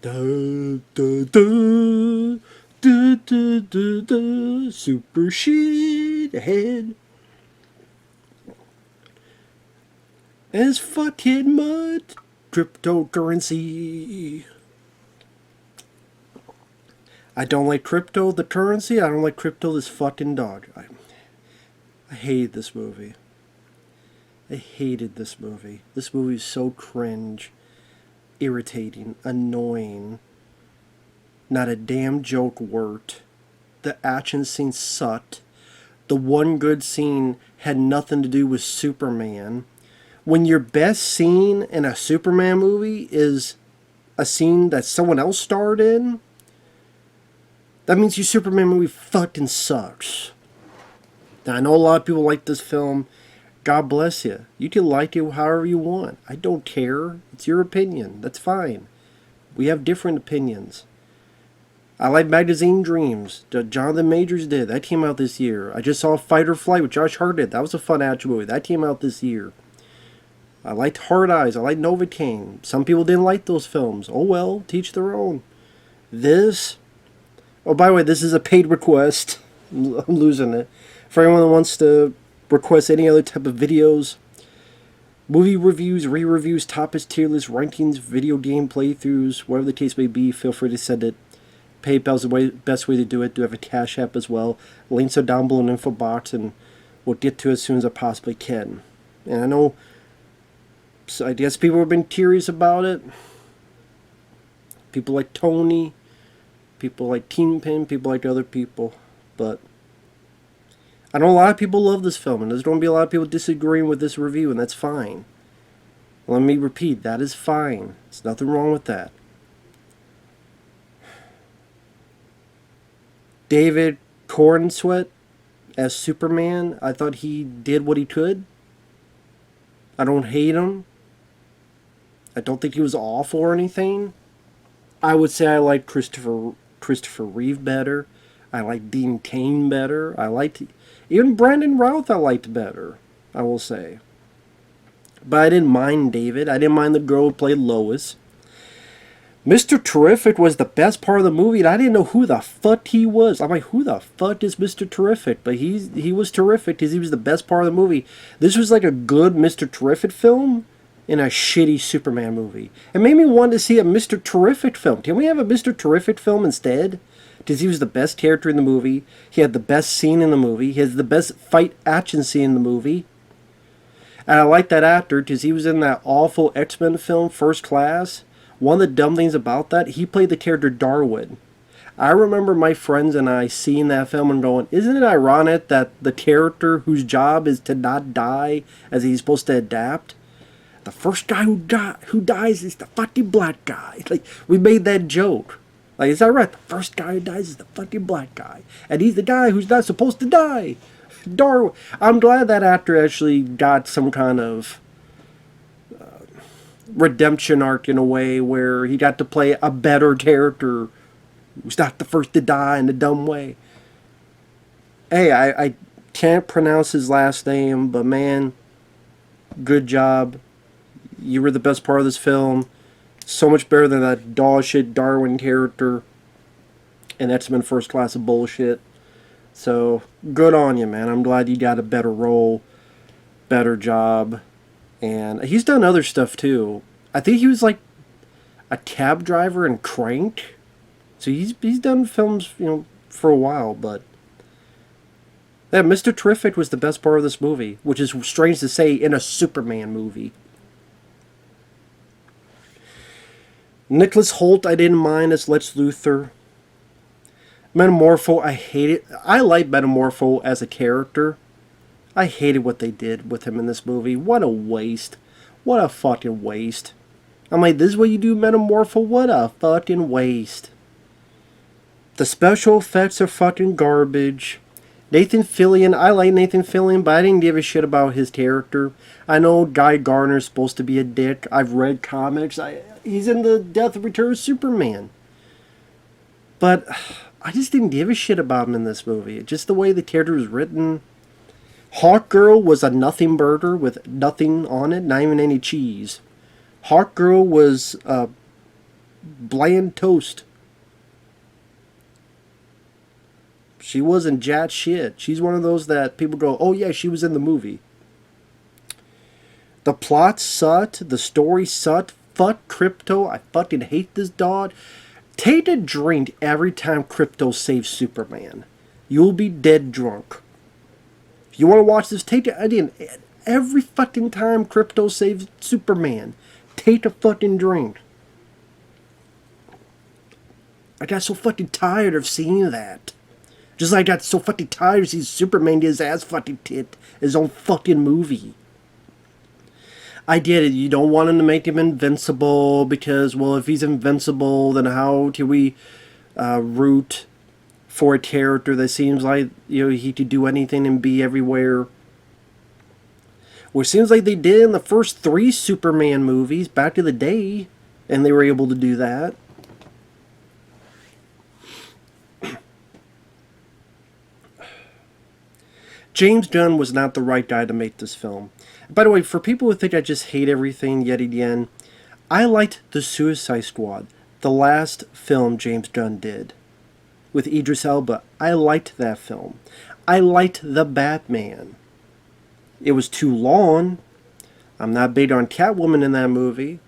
Da, da, da, da, da, da, da, super shit ahead. As fucking mud cryptocurrency. I don't like crypto, the currency. I don't like crypto, this fucking dog. I hated this movie. I hated this movie. This movie is so cringe, irritating, annoying. Not a damn joke worked. The action scene sucked. The one good scene had nothing to do with Superman. When your best scene in a Superman movie is a scene that someone else starred in, that means your Superman movie fucking sucks. Now, I know a lot of people like this film. God bless you. You can like it however you want. I don't care. It's your opinion. That's fine. We have different opinions. I like Magazine Dreams that Jonathan Majors did. That came out this year. I just saw Fight or Flight with Josh Hartnett. That was a fun action movie. That came out this year. I liked Hard Eyes. I liked Novocaine. Some people didn't like those films. Oh well, teach their own. This... Oh, by the way, this is a paid request. I'm losing it. For anyone that wants to request any other type of videos, movie reviews, re-reviews, topics, tier lists, rankings, video game playthroughs, whatever the case may be, feel free to send it. PayPal's the best way to do it. Do have a Cash App as well. Links are down below in the info box, and we'll get to it as soon as I possibly can. And I know, so I guess people have been curious about it. People like Tony, people like Kingpin, people like other people, but I know a lot of people love this film, and there's going to be a lot of people disagreeing with this review, and that's fine. Let me repeat, that is fine. There's nothing wrong with that. David Cornsweet as Superman, I thought he did what he could. I don't hate him. I don't think he was awful or anything. I would say I like Christopher Reeve better. I like Dean Cain better. I liked even Brandon Routh. I liked better, I will say. But I didn't mind David. I didn't mind the girl who played Lois. Mr. Terrific was the best part of the movie, and I didn't know who the fuck he was. I'm like, who the fuck is Mr. Terrific? But he was terrific because he was the best part of the movie. This was like a good Mr. Terrific film in a shitty Superman movie. It made me want to see a Mr. Terrific film. Can we have a Mr. Terrific film instead? Because he was the best character in the movie. He had the best scene in the movie. He has the best fight action scene in the movie. And I like that actor because he was in that awful X-Men film, First Class. One of the dumb things about that, he played the character Darwin. I remember my friends and I seeing that film and going, isn't it ironic that the character whose job is to not die as he's supposed to adapt, the first guy who dies is the fucking black guy. Like, we made that joke. Like, is that right? The first guy who dies is the fucking black guy. And he's the guy who's not supposed to die. Darwin. I'm glad that actor actually got some kind of redemption arc in a way where he got to play a better character who's not the first to die in a dumb way. Hey, I can't pronounce his last name, but man, good job. You were the best part of this film. So much better than that dog shit Darwin character in X-Men First Class of bullshit. So, good on you, man. I'm glad you got a better role, better job. And he's done other stuff too. I think he was like a cab driver in Crank. So he's done films, you know, for a while, but yeah, Mr. Terrific was the best part of this movie, which is strange to say in a Superman movie. Nicholas Hoult, I didn't mind as Lex Luthor. Metamorpho, I hate it. I like Metamorpho as a character. I hated what they did with him in this movie. What a waste. What a fucking waste. I'm like, this is what you do, Metamorpho? What a fucking waste. The special effects are fucking garbage. Nathan Fillion, I like Nathan Fillion, but I didn't give a shit about his character. I know Guy Gardner's supposed to be a dick. I've read comics. He's in the Death and Return of Superman. But I just didn't give a shit about him in this movie. Just the way the character was written. Hawkgirl was a nothing burger with nothing on it, not even any cheese. Hawkgirl was bland toast. She wasn't jack shit. She's one of those that people go, oh yeah, she was in the movie. The plot sucked. The story sucked. Fuck Krypto. I fucking hate this dog. Take a drink every time Krypto saves Superman. You'll be dead drunk. If you want to watch this, take it again. Every fucking time Krypto saves Superman, take a fucking drink. I got so fucking tired of seeing that. Just like I got so fucking tired of seeing Superman get his ass fucking tit his own fucking movie. I get it. You don't want him to make him invincible because, well, if he's invincible, then how do we root for a character that seems like, you know, he could do anything and be everywhere? Well, it seems like they did in the first 3 Superman movies back in the day, and they were able to do that. James Gunn was not the right guy to make this film. By the way, for people who think I just hate everything yet again, I liked The Suicide Squad, the last film James Gunn did with Idris Elba. I liked that film. I liked The Batman. It was too long. I'm not big on Catwoman in that movie,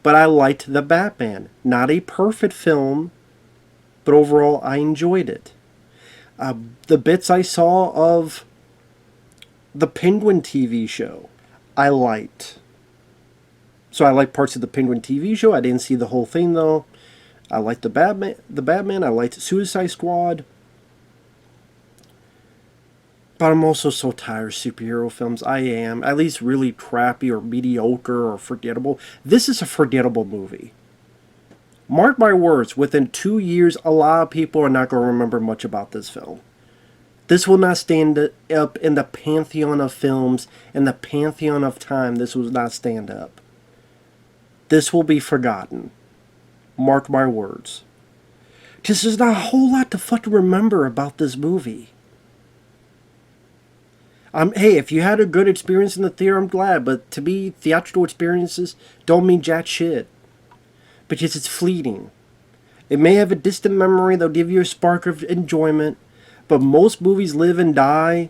but I liked The Batman. Not a perfect film, but overall I enjoyed it. The bits I saw of the Penguin TV show, I liked. So I liked parts of the Penguin TV show. I didn't see the whole thing though. I liked the Batman. I liked Suicide Squad. But I'm also so tired of superhero films. I am. At least really crappy or mediocre or forgettable. This is a forgettable movie. Mark my words, within 2 years, a lot of people are not going to remember much about this film. This will not stand up in the pantheon of films, in the pantheon of time. This will not stand up. This will be forgotten. Mark my words. Because there's not a whole lot to fucking remember about this movie. Hey, if you had a good experience in the theater, I'm glad. But to me, theatrical experiences don't mean jack shit. Because it's fleeting. It may have a distant memory that'll give you a spark of enjoyment. But most movies live and die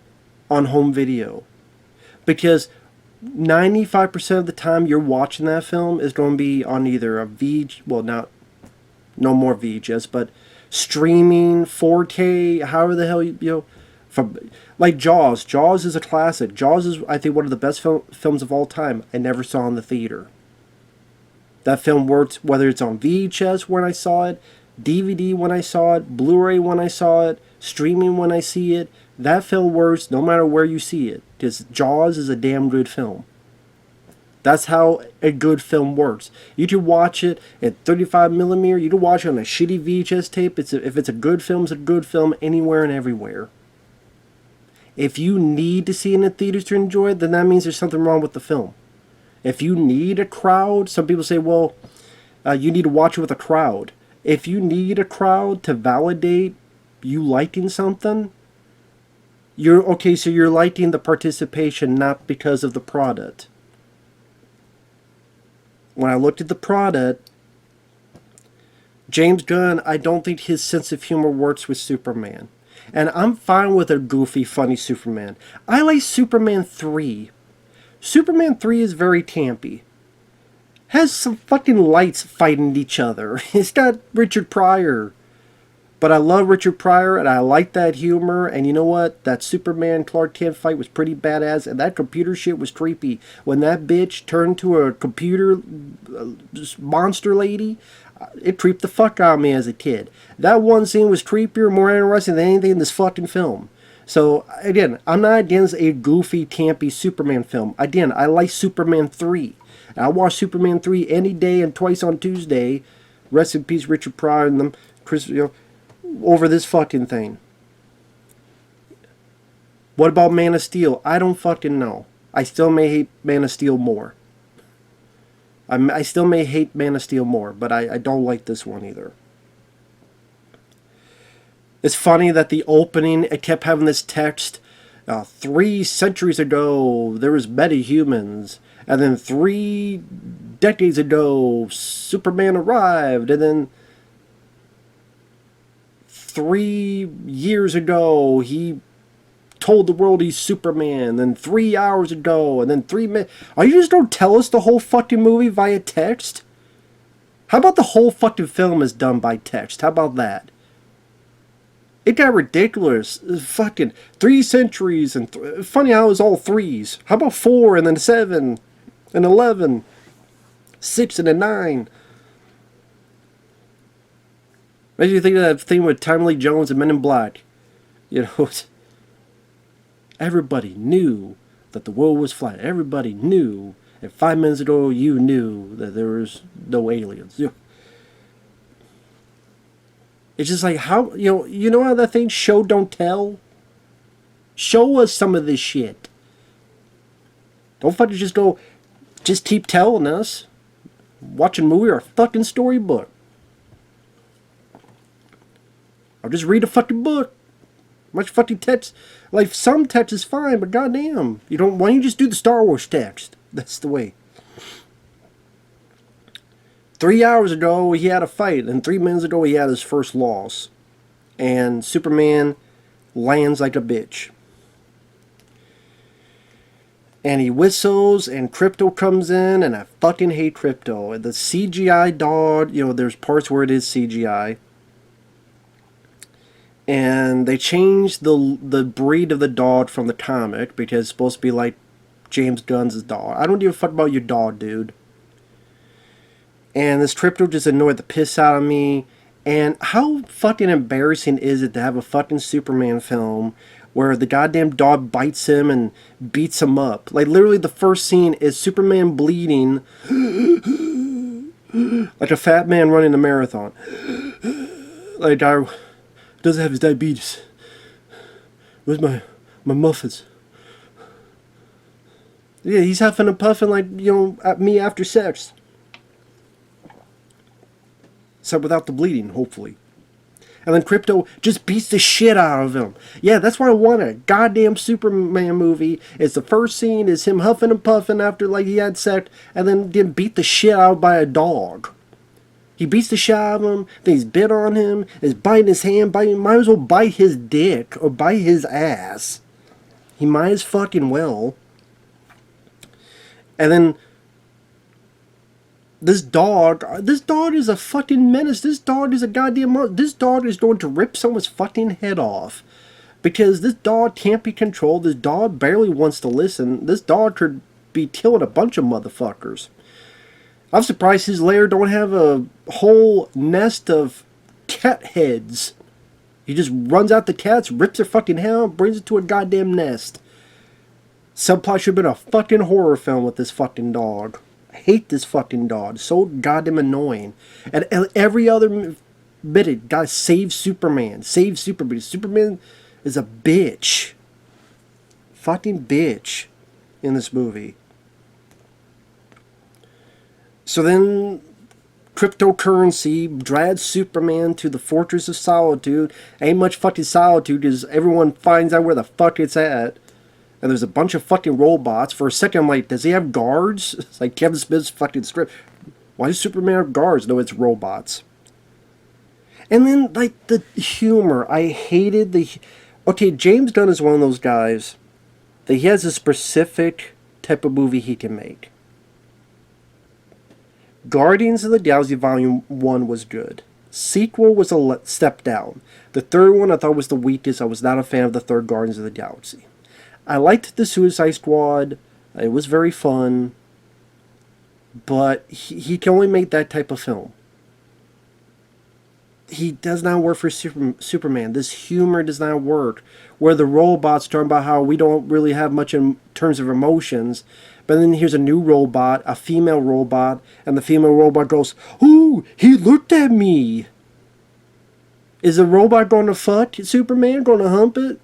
on home video. Because 95% of the time you're watching that film is going to be on either a well, no more VHS, but streaming, 4K, however the hell, you know, like Jaws. Jaws is a classic. Jaws is, I think, one of the best films of all time. I never saw in the theater. That film worked whether it's on VHS when I saw it, DVD when I saw it, Blu-ray when I saw it, streaming when I see it. That film works no matter where you see it. Because Jaws is a damn good film. That's how a good film works. You can watch it at 35mm. You can watch it on a shitty VHS tape. If it's a good film, it's a good film anywhere and everywhere. If you need to see it in the theaters to enjoy it, then that means there's something wrong with the film. If you need a crowd, some people say, well, you need to watch it with a crowd. If you need a crowd to validate you liking something, so you're liking the participation not because of the product. When I looked at the product, James Gunn, I don't think his sense of humor works with Superman. And I'm fine with a goofy, funny Superman. I like Superman 3. Superman 3 is very campy. Has some fucking lights fighting each other. It's got Richard Pryor. But I love Richard Pryor, and I like that humor. And you know what? That Superman Clark Kent fight was pretty badass, and that computer shit was creepy. When that bitch turned to a computer monster lady, it creeped the fuck out of me as a kid. That one scene was creepier, more interesting than anything in this fucking film. So, again, I'm not against a goofy, campy Superman film. Again, I like Superman 3. I watch Superman 3 any day and twice on Tuesday. Rest in peace, Richard Pryor and them. Chris, over this fucking thing. What about Man of Steel? I don't fucking know. I still may hate Man of Steel more. I still may hate Man of Steel more, but I don't like this one either. It's funny that the opening, it kept having this text, 3 centuries ago, there was metahumans, and then 3 decades ago, Superman arrived, and then 3 years ago, he told the world he's Superman, then 3 hours ago, and then 3 minutes. Are you just don't tell us the whole fucking movie via text? How about the whole fucking film is done by text? How about that? It got ridiculous. Fucking 3 centuries, and funny how it was all threes. How about 4 and then 7 and 11, 6 and then 9? Makes you think of that thing with Tommy Lee Jones and Men in Black. You know, everybody knew that the world was flat. Everybody knew. And 5 minutes ago, you knew that there was no aliens. It's just like, how, you know how that thing, show don't tell? Show us some of this shit. Don't fucking just keep telling us. Watch a movie or a fucking storybook. Or just read a fucking book. Much fucking text. Like, some text is fine, but goddamn. Why don't you just do the Star Wars text? That's the way. 3 hours ago, he had a fight, and 3 minutes ago, he had his first loss. And Superman lands like a bitch. And he whistles, and Krypto comes in, and I fucking hate Krypto. The CGI dog, there's parts where it is CGI. And they changed the breed of the dog from the comic, because it's supposed to be like James Gunn's dog. I don't give a fuck about your dog, dude. And this Krypto just annoyed the piss out of me. And how fucking embarrassing is it to have a fucking Superman film where the goddamn dog bites him and beats him up? Like, literally the first scene is Superman bleeding like a fat man running a marathon. Like, doesn't have his diabetes. Where's my muffins? Yeah, he's huffing and puffing like, at me after sex. Except without the bleeding, hopefully. And then Krypto just beats the shit out of him. Yeah, that's why I want a goddamn Superman movie. It's the first scene is him huffing and puffing after like he had sex, and then get beat the shit out by a dog. He beats the shit out of him, then he's bit on him, is biting his hand, might as well bite his dick or bite his ass. He might as fucking well. And then this dog is a fucking menace. This dog is a goddamn this dog is going to rip someone's fucking head off. Because this dog can't be controlled. This dog barely wants to listen. This dog could be killing a bunch of motherfuckers. I'm surprised his lair don't have a whole nest of cat heads. He just runs out the cats, rips their fucking head out, brings it to a goddamn nest. Subplot should have been a fucking horror film with this fucking dog. I hate this fucking dog. So goddamn annoying. And every other minute, guys, save Superman. Save Superman. Superman is a bitch. Fucking bitch in this movie. So then cryptocurrency drags Superman to the Fortress of Solitude. Ain't much fucking solitude because everyone finds out where the fuck it's at. And there's a bunch of fucking robots. For a second I'm like, does he have guards? It's like Kevin Smith's fucking script. Why does Superman have guards? No, it's robots. And then, like, the humor. I hated the... Okay, James Gunn is one of those guys that he has a specific type of movie he can make. Guardians of the Galaxy Volume 1 was good. Sequel was a step down. The third one I thought was the weakest. I was not a fan of the third Guardians of the Galaxy. I liked the Suicide Squad. It was very fun. But he can only make that type of film. He does not work for Superman. This humor does not work. Where the robots talk about how we don't really have much in terms of emotions. But then here's a new robot, a female robot, and the female robot goes, "Ooh, he looked at me." Is the robot going to fuck Superman? Going to hump it?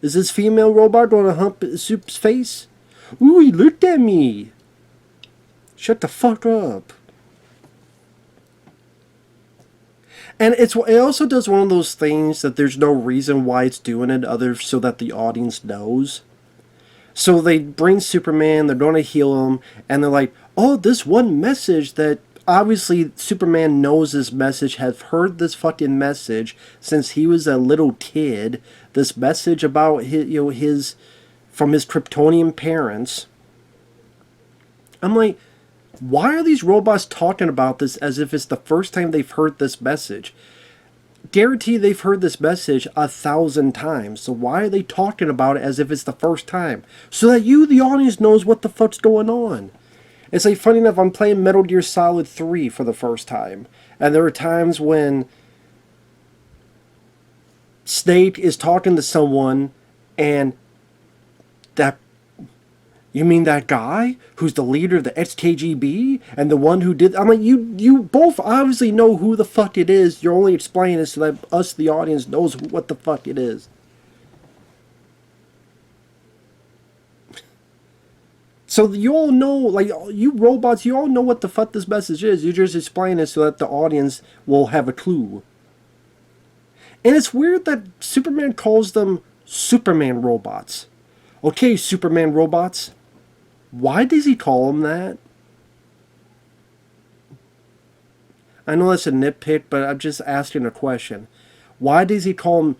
Is this female robot going to hump Super's face? Ooh, he looked at me. Shut the fuck up. And it also does one of those things that there's no reason why it's doing it other so that the audience knows. So they bring Superman, they're going to heal him, and they're like, oh, this one message that obviously Superman knows this message, has heard this fucking message since he was a little kid. This message about his, his from his Kryptonian parents. I'm like, why are these robots talking about this as if it's the first time they've heard this message? Guarantee they've heard this message 1,000 times. So why are they talking about it as if it's the first time? So that you, the audience, knows what the fuck's going on. It's like, funny enough, I'm playing Metal Gear Solid 3 for the first time. And there are times when Snake is talking to someone and that... You mean that guy who's the leader of the XKGB and the one who did... I'm like, you both obviously know who the fuck it is. You're only explaining it so that us, the audience, knows what the fuck it is. So you all know, like, you robots, you all know what the fuck this message is. You just explain it so that the audience will have a clue. And it's weird that Superman calls them Superman robots. Okay, Superman robots. Why does he call them that? I know that's a nitpick, but I'm just asking a question. Why does he call them,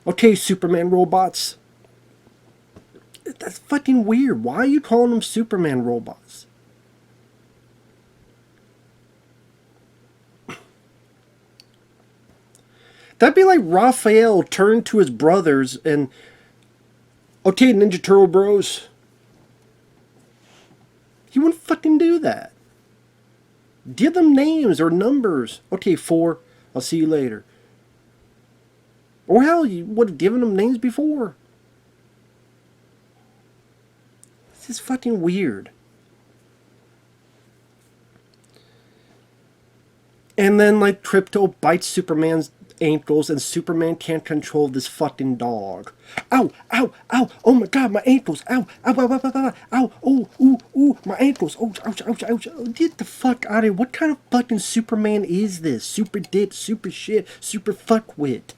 okay, Superman robots? That's fucking weird. Why are you calling them Superman robots? That'd be like Raphael turned to his brothers and, okay, Ninja Turtle bros. He wouldn't fucking do that. Give them names or numbers. Okay, 4. I'll see you later. Or hell, you would have given them names before. This is fucking weird. And then, like, Krypto bites Superman's ankles and Superman can't control this fucking dog. Ow, ow, ow, oh my god, my ankles, ow, ow, ow, ow, ow, ow, ow, oh, ooh, ooh, my ankles, oh, ouch, ouch, ouch, get the fuck out of here. What kind of fucking Superman is this? Super dick, super shit, super fuckwit.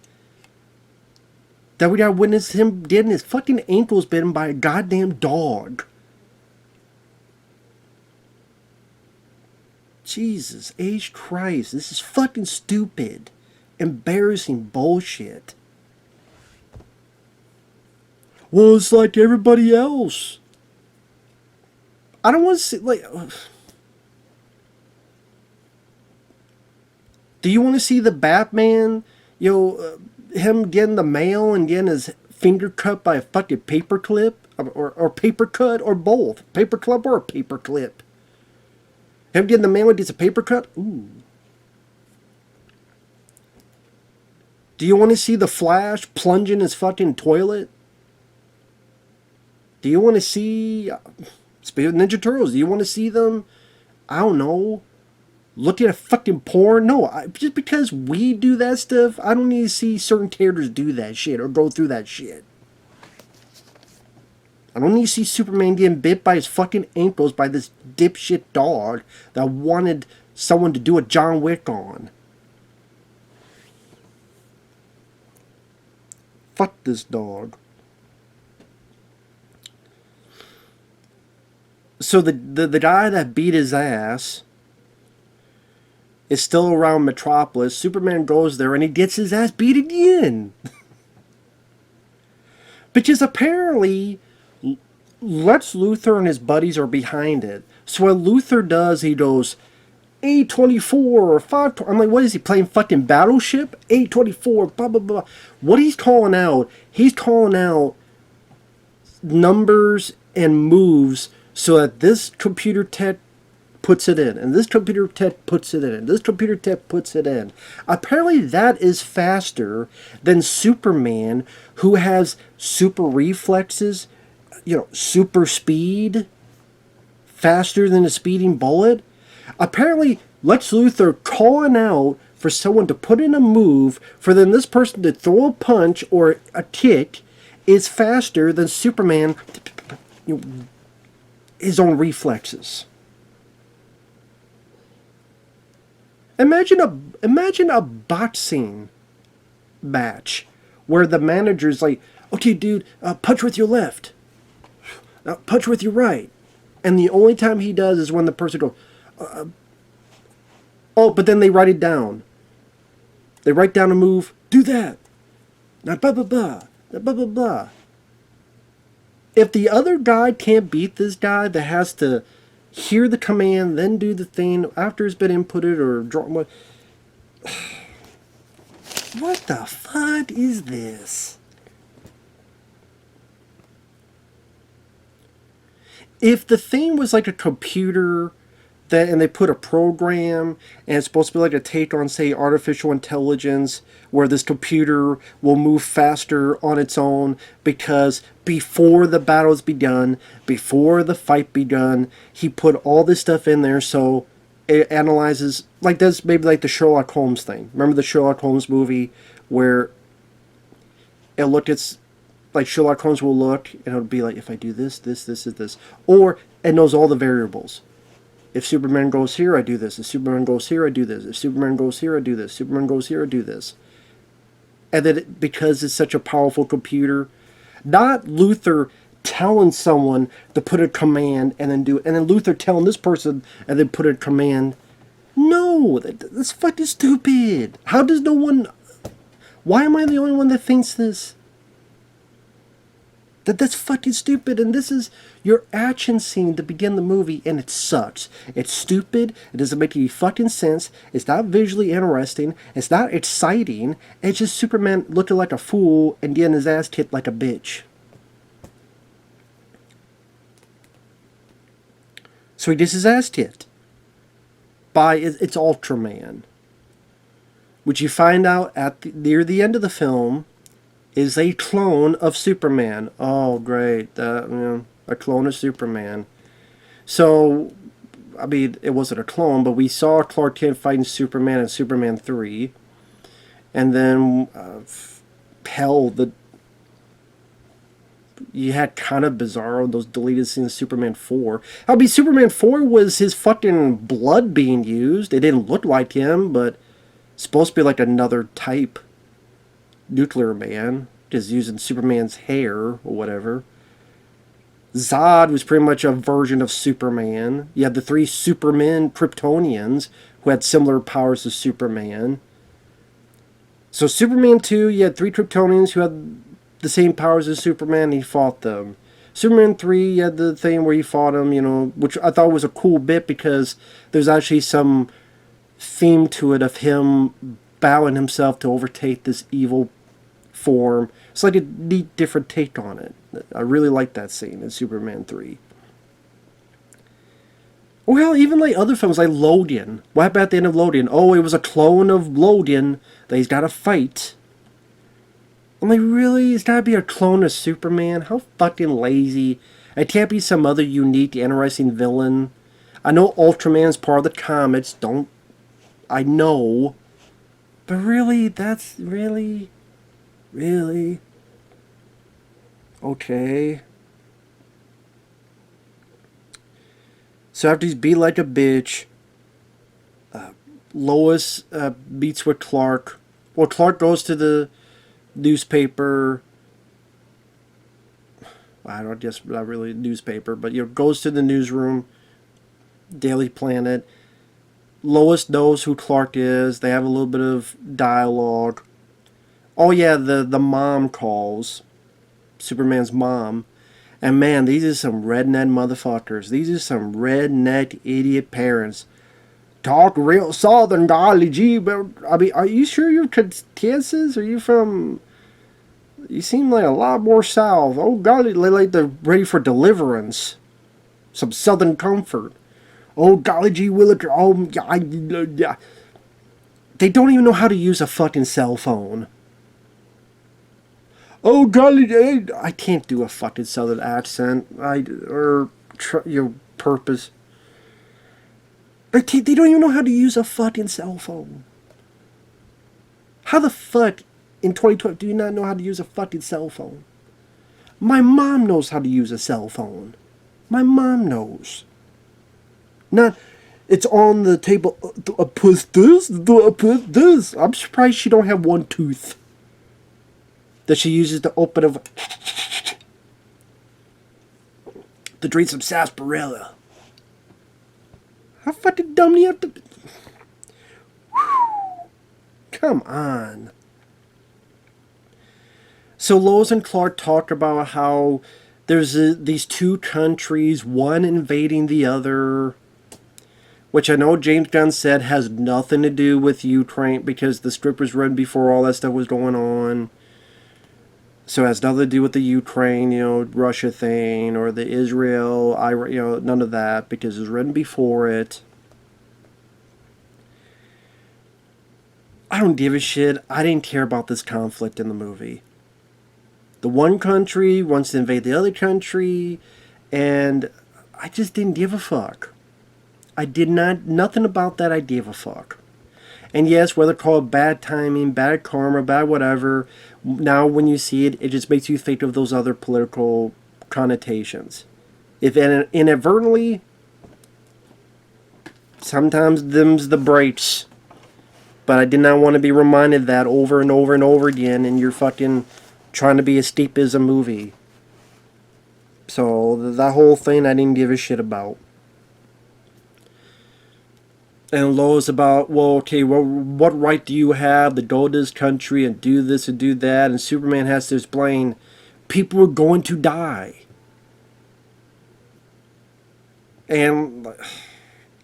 That we gotta witness him getting his fucking ankles bitten by a goddamn dog. Jesus H. Christ, this is fucking stupid. Embarrassing bullshit. Well, it's like everybody else. I don't want to see, like... Do you want to see the Batman, him getting the mail and getting his finger cut by a fucking paperclip? Or paper cut, or both. Paperclip or a paperclip? Him getting the mail and gets a paper cut? Ooh. Do you want to see the Flash plunge in his fucking toilet? Do you want to see... Speaking of Ninja Turtles, do you want to see them, I don't know, looking at fucking porn? No, just because we do that stuff, I don't need to see certain characters do that shit or go through that shit. I don't need to see Superman getting bit by his fucking ankles by this dipshit dog that wanted someone to do a John Wick on. Fuck this dog. So the guy that beat his ass is still around Metropolis. Superman goes there and he gets his ass beat again. Because apparently Lex Luthor and his buddies are behind it. So what Luthor does, he goes, A24 or 5... I'm like, what is he, playing fucking Battleship? A24, blah, blah, blah. What he's calling out numbers and moves so that this computer tech puts it in, and this computer tech puts it in, and this computer tech puts it in. Apparently that is faster than Superman, who has super reflexes, super speed, faster than a speeding bullet. Apparently, Lex Luthor calling out for someone to put in a move, for then this person to throw a punch or a kick, is faster than Superman, his own reflexes. Imagine a boxing match where the manager's like, okay, dude, punch with your left, punch with your right. And the only time he does is when the person goes, oh, but then they write it down. They write down a move, do that. Now, blah, blah, blah. Blah, blah, blah. If the other guy can't beat this guy that has to hear the command, then do the thing after it's been inputted or drawn. What the fuck is this? If the thing was like a computer that, and they put a program and it's supposed to be like a take on, say, artificial intelligence, where this computer will move faster on its own because before the battle's begun, before the fight begun, he put all this stuff in there so it analyzes, like that's maybe like the Sherlock Holmes thing. Remember the Sherlock Holmes movie where it looked at, like Sherlock Holmes will look and it'll be like, if I do this, this, or it knows all the variables. If Superman goes here, I do this. If Superman goes here, I do this. If Superman goes here, I do this. Superman goes here, I do this. And then because it's such a powerful computer, not Luther telling someone to put a command and then do it, and then Luther telling this person and then put a command. No, that's fucking stupid. How does no one... Why am I the only one that thinks this? That's fucking stupid, and this is your action scene to begin the movie, and it sucks. It's stupid, it doesn't make any fucking sense, it's not visually interesting, it's not exciting, it's just Superman looking like a fool and getting his ass kicked like a bitch. So he gets his ass kicked by it's Ultraman, which you find out near the end of the film is a clone of Superman. Oh, great. A clone of Superman. So, I mean, it wasn't a clone, but we saw Clark Kent fighting Superman in Superman 3. And then, you had kind of Bizarro, those deleted scenes in Superman 4. I mean, Superman 4 was his fucking blood being used. It didn't look like him, but it's supposed to be like another type. Nuclear Man, just using Superman's hair or whatever. Zod was pretty much a version of Superman. You had the 3 Supermen Kryptonians who had similar powers to Superman. So Superman 2, you had 3 Kryptonians who had the same powers as Superman, and he fought them. Superman 3, you had the thing where he fought him, which I thought was a cool bit because there's actually some theme to it of him bowing himself to overtake this evil form. It's like a neat different take on it. I really like that scene in Superman 3. Well, even like other films like Logan. What happened at the end of Logan? Oh, it was a clone of Logan that he's got to fight. I'm like, really? It's got to be a clone of Superman? How fucking lazy. It can't be some other unique, interesting villain. I know Ultraman's part of the comics. I know. But really? That's really... Really? Okay. So after he's beat like a bitch, Lois meets with Clark. Well, Clark goes to the newspaper. I don't guess not really a newspaper, but goes to the newsroom, Daily Planet. Lois knows who Clark is. They have a little bit of dialogue. Oh yeah, the mom calls. Superman's mom. And man, these are some redneck motherfuckers. These are some redneck idiot parents. Talk real southern, golly gee. But, I mean, are you sure you're Kansas? Are you from... You seem like a lot more south. Oh golly, like they're ready for deliverance. Some southern comfort. Oh golly gee Willikers. Oh, yeah. They don't even know how to use a fucking cell phone. Oh golly, I can't do a fucking southern accent. Purpose. They don't even know how to use a fucking cell phone. How the fuck in 2012 do you not know how to use a fucking cell phone? My mom knows how to use a cell phone. My mom knows. Not, it's on the table. Push this. Push this. I'm surprised she don't have one tooth that she uses to open a... The drink some sarsaparilla. How fucking dumb do you have to be? Come on. So Lois and Clark talk about how there's these two countries, one invading the other, which I know James Gunn said has nothing to do with Ukraine because the script was written before all that stuff was going on. So it has nothing to do with the Ukraine, Russia thing or the Israel, none of that because it was written before it. I don't give a shit. I didn't care about this conflict in the movie. The one country wants to invade the other country, and I just didn't give a fuck. I did not, nothing about that I gave a fuck. And yes, whether called bad timing, bad karma, bad whatever, now when you see it, it just makes you think of those other political connotations. If inadvertently, sometimes them's the breaks. But I did not want to be reminded that over and over and over again in your fucking trying to be escapism movie. So that whole thing I didn't give a shit about. And Lois about, well, okay, well, what right do you have to go to this country and do this and do that? And Superman has to explain, people are going to die. And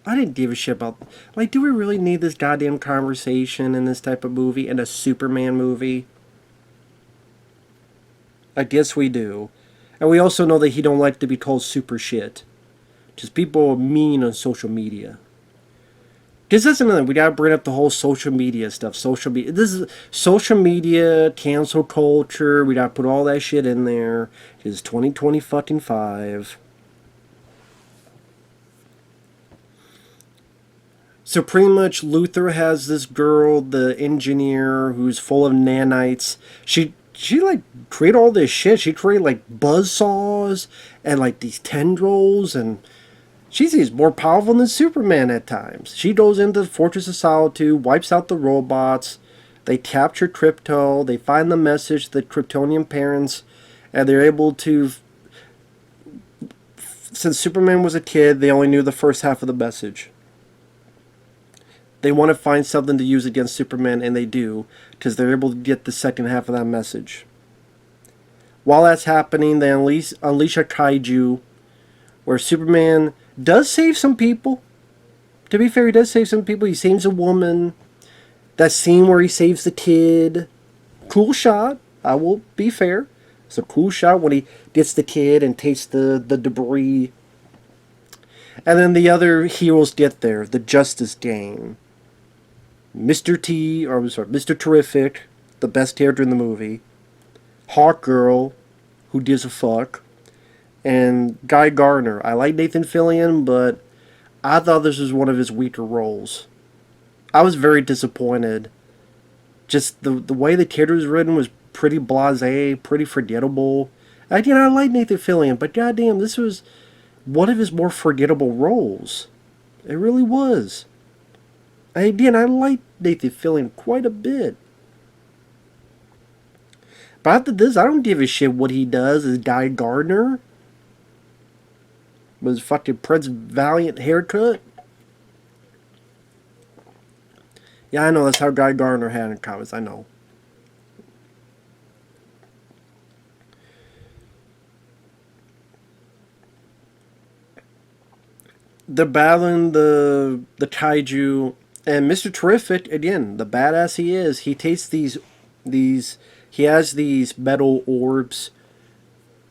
I didn't give a shit about, like, do we really need this goddamn conversation in this type of movie, in a Superman movie? I guess we do. And we also know that he don't like to be called super shit. Because people are mean on social media. Because that's another, we gotta bring up the whole social media stuff. This is social media, cancel culture, we gotta put all that shit in there. It's 2020 fucking 5. So pretty much Luthor has this girl, the engineer, who's full of nanites. She like created all this shit. She created like buzzsaws and like these tendrils, and she's more powerful than Superman at times. She goes into the Fortress of Solitude, wipes out the robots. They capture Krypto. They find the message to the Kryptonian parents, and they're able to. Since Superman was a kid, they only knew the first half of the message. They want to find something to use against Superman, and they do, because they're able to get the second half of that message. While that's happening, they unleash a kaiju, where Superman does save some people. To be fair, he does save some people. He saves a woman. That scene where he saves the kid. Cool shot. I will be fair. It's a cool shot when he gets the kid and takes the debris. And then the other heroes get there. The Justice Gang. Mr. Terrific, the best character in the movie. Hawkgirl, who gives a fuck. And Guy Gardner. I like Nathan Fillion, but I thought this was one of his weaker roles. I was very disappointed. Just the way the character was written was pretty blasé, pretty forgettable. Again, I like Nathan Fillion, but goddamn, this was one of his more forgettable roles. It really was. Again, I like Nathan Fillion quite a bit. But after this, I don't give a shit what he does as Guy Gardner. With his fucking Prince Valiant haircut. Yeah, I know, that's how Guy Gardner had in comics, I know. They're battling the kaiju. And Mr. Terrific, again, the badass he is, he takes these, he has these metal orbs.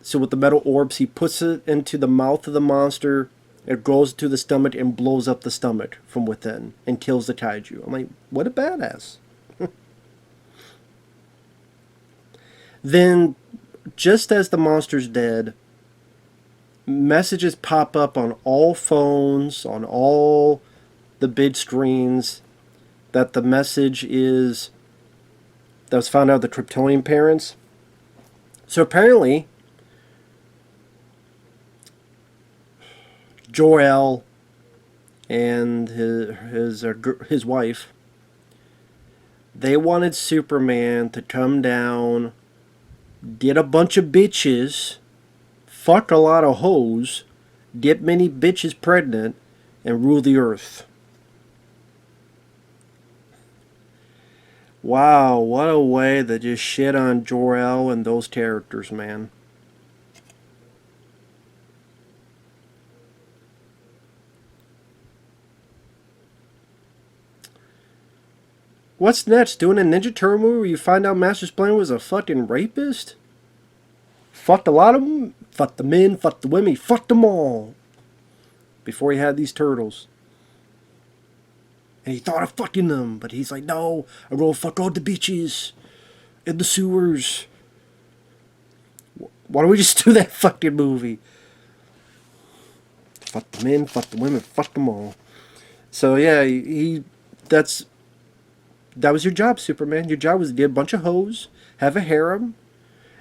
So with the metal orbs, he puts it into the mouth of the monster, it goes to the stomach and blows up the stomach from within and kills the kaiju. I'm like, what a badass. Then, just as the monster's dead, messages pop up on all phones, on all the big screens, that the message is that was found out the Kryptonian parents. So apparently, Jor-El and his wife, they wanted Superman to come down, get a bunch of bitches, fuck a lot of hoes, get many bitches pregnant, and rule the earth. Wow, what a way to just shit on Jor-El and those characters, man. What's next? Doing a Ninja Turtle movie where you find out Master Splinter was a fucking rapist? Fucked a lot of them. Fucked the men, fucked the women, fucked them all. Before he had these turtles. And he thought of fucking them, but he's like, no, I'm gonna fuck all the bitches in the sewers. Why don't we just do that fucking movie? Fuck the men, fuck the women, fuck them all. So yeah, that was your job, Superman. Your job was to get a bunch of hoes, have a harem,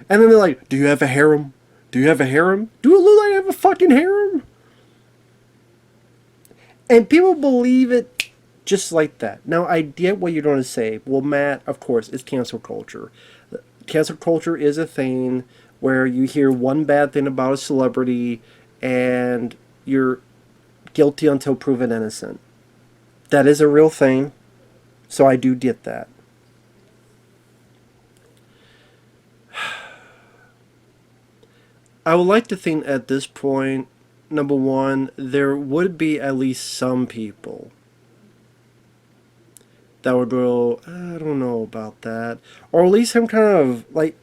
and then they're like, do you have a harem? Do you have a harem? Do it look like I have a fucking harem? And people believe it just like that. Now, I get what you're going to say. Well, Matt, of course, it's cancel culture. Cancel culture is a thing where you hear one bad thing about a celebrity and you're guilty until proven innocent. That is a real thing. So I do get that. I would like to think at this point, number one, there would be at least some people that would go, I don't know about that. Or at least some kind of, like,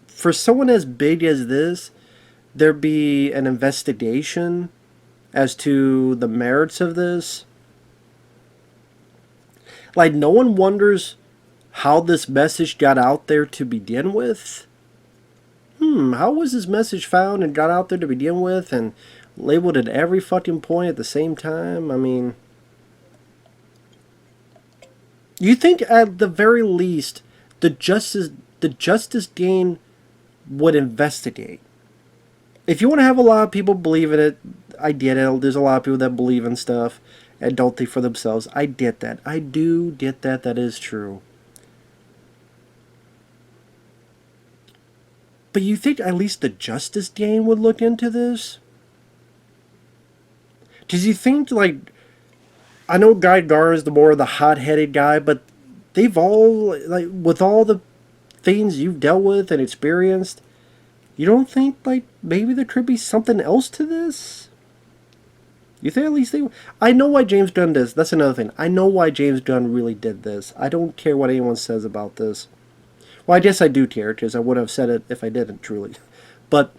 for someone as big as this, there'd be an investigation as to the merits of this. Like, no one wonders how this message got out there to begin with. How was this message found and got out there to begin with and labeled at every fucking point at the same time? I mean, you think at the very least the Justice Gang would investigate. If you want to have a lot of people believe in it, I get it. There's a lot of people that believe in stuff and don't think for themselves. I get that. I do get that. That is true. But you think at least the Justice Gang would look into this? Because you think, like, I know Guy Garner is the more the hot-headed guy, but they've all, like, with all the things you've dealt with and experienced, you don't think, like, maybe there could be something else to this? You think at least they... I know why James Gunn does. That's another thing. I know why James Gunn really did this. I don't care what anyone says about this. Well, I guess I do care, because I would have said it if I didn't, truly. But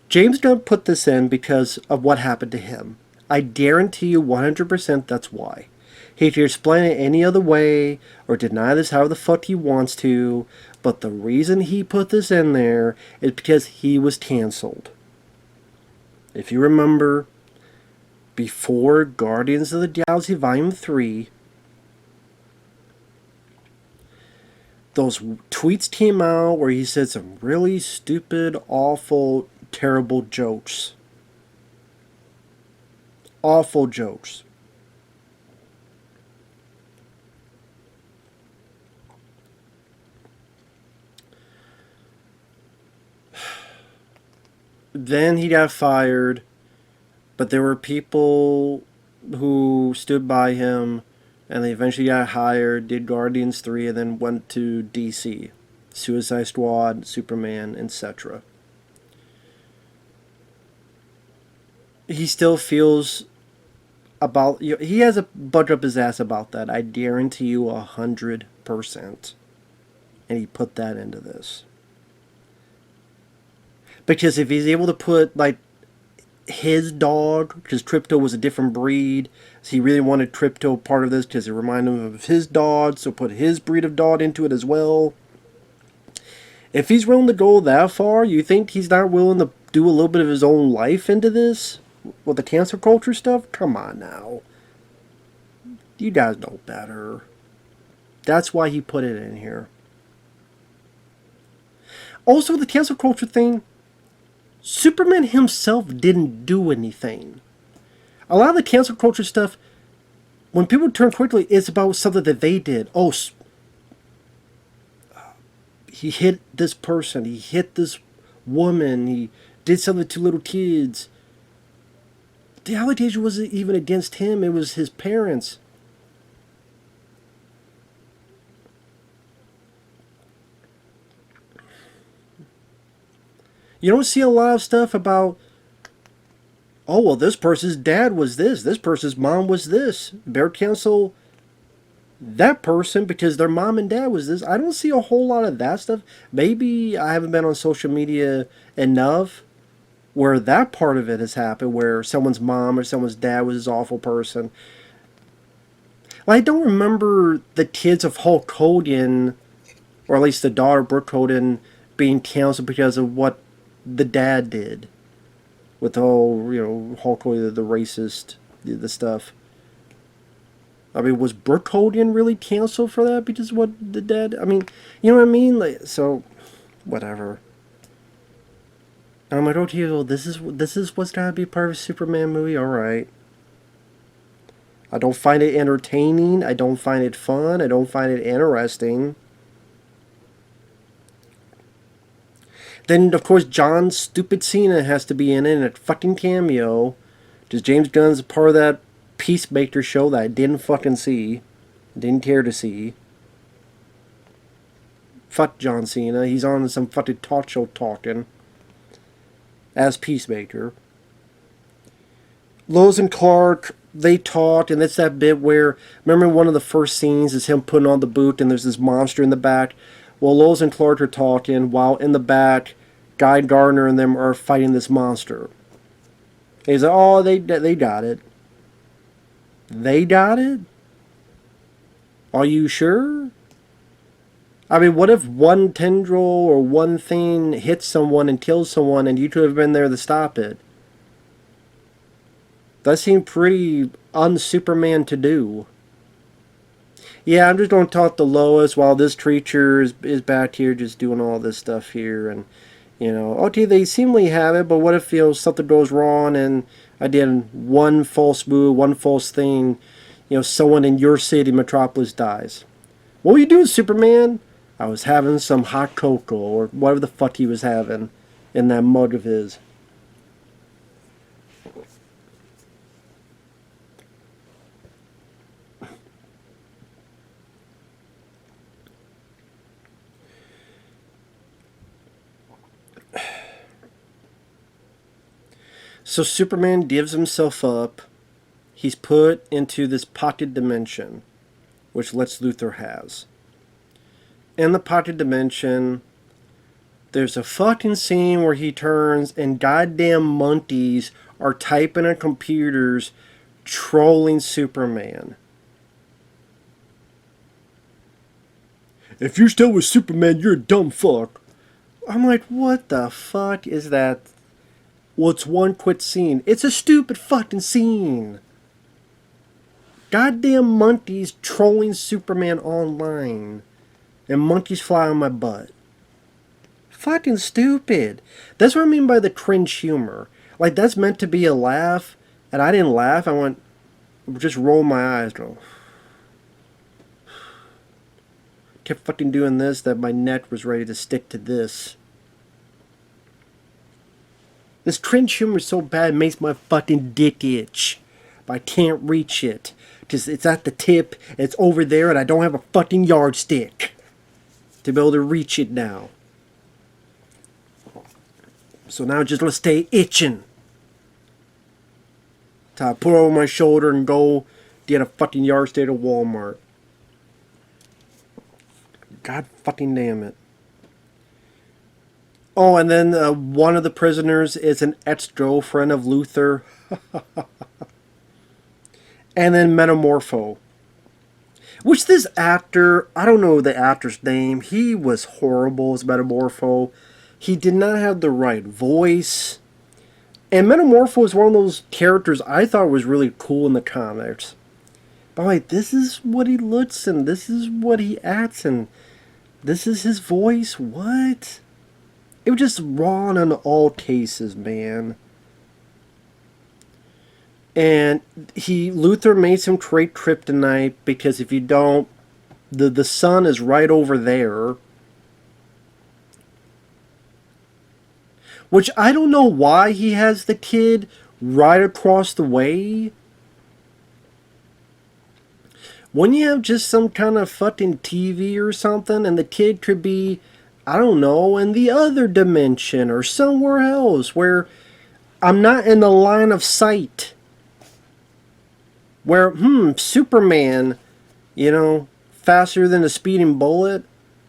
James Gunn put this in because of what happened to him. I guarantee you 100% that's why. He can explain it any other way, or deny this however the fuck he wants to, but the reason he put this in there is because he was canceled. If you remember, before Guardians of the Galaxy Volume 3, those tweets came out where he said some really stupid, awful, terrible jokes. Awful jokes. Then he got fired, but there were people who stood by him, and they eventually got hired, did Guardians 3, and then went to DC. Suicide Squad, Superman, etc. He still feels about... he has a bunch up his ass about that. I guarantee you 100%. And he put that into this. Because if he's able to put, like, his dog, because Krypto was a different breed, so he really wanted Krypto part of this because it reminded him of his dog, so put his breed of dog into it as well. If he's willing to go that far, you think he's not willing to do a little bit of his own life into this? With the cancel culture stuff? Come on now. You guys know better. That's why he put it in here. Also, the cancel culture thing, Superman himself didn't do anything. A lot of the cancel culture stuff, when people turn quickly, it's about something that they did. Oh, he hit this person, he hit this woman, he did something to little kids. The allegation wasn't even against him, it was his parents. You don't see a lot of stuff about, oh, well, this person's dad was this person's mom was this. Bear cancel that person because their mom and dad was this. I don't see a whole lot of that stuff. Maybe I haven't been on social media enough where that part of it has happened, where someone's mom or someone's dad was this awful person. Well, I don't remember the kids of Hulk Hogan, or at least the daughter Brooke Hogan, being canceled because of what the dad did. With the whole, Hulk Hogan, the racist, the stuff. I mean, was Brooke Hogan really canceled for that because of what the dad? I mean, you know what I mean? Like, so, whatever. And I'm like, okay, well, this is what's gotta be part of a Superman movie. All right. I don't find it entertaining. I don't find it fun. I don't find it interesting. Then, of course, John Stupid Cena has to be in it in a fucking cameo. Because James Gunn's a part of that Peacemaker show that I didn't fucking see. Didn't care to see. Fuck John Cena. He's on some fucking talk show talking. As Peacemaker. Lois and Clark, they talk, and it's that bit where, remember one of the first scenes is him putting on the boot and there's this monster in the back? Well, Lois and Clark are talking while in the back, Guy Gardner and them are fighting this monster. And he's like, oh, they got it. They got it? Are you sure? I mean, what if one tendril or one thing hits someone and kills someone and you could have been there to stop it? That seemed pretty un-Superman to do. Yeah, I'm just going to talk to Lois while this creature is back here just doing all this stuff here. And, okay, they seemingly have it, but what if, something goes wrong and I did one false move, one false thing, someone in your city, Metropolis, dies. What were you doing, Superman? I was having some hot cocoa or whatever the fuck he was having in that mug of his. So Superman gives himself up. He's put into this pocket dimension, which Lex Luthor has. In the pocket dimension, there's a fucking scene where he turns and goddamn monkeys are typing on computers, trolling Superman. If you're still with Superman, you're a dumb fuck. I'm like, what the fuck is that? Well, it's one quick scene. It's a stupid fucking scene. Goddamn monkeys trolling Superman online. And monkeys fly on my butt. Fucking stupid. That's what I mean by the cringe humor. Like, that's meant to be a laugh. And I didn't laugh. I went, just roll my eyes. Go. Kept fucking doing this that my neck was ready to stick to this. This cringe humor is so bad it makes my fucking dick itch. But I can't reach it. Because it's at the tip, and it's over there, and I don't have a fucking yardstick to be able to reach it now. So now just let's stay itching. So I put it over my shoulder and go get a fucking yardstick at Walmart. God fucking damn it. Oh, and then one of the prisoners is an ex-girlfriend of Luthor. And then Metamorpho. Which this actor, I don't know the actor's name, he was horrible as Metamorpho. He did not have the right voice. And Metamorpho is one of those characters I thought was really cool in the comics. But I'm like, this is what he looks and this is what he acts and this is his voice? What? It was just wrong in all cases, man. And Luthor makes him create kryptonite because if you don't, the sun is right over there. Which I don't know why he has the kid right across the way. Wouldn't you have just some kind of fucking TV or something, and the kid could be, I don't know, in the other dimension or somewhere else where I'm not in the line of sight. Where, Superman, faster than a speeding bullet,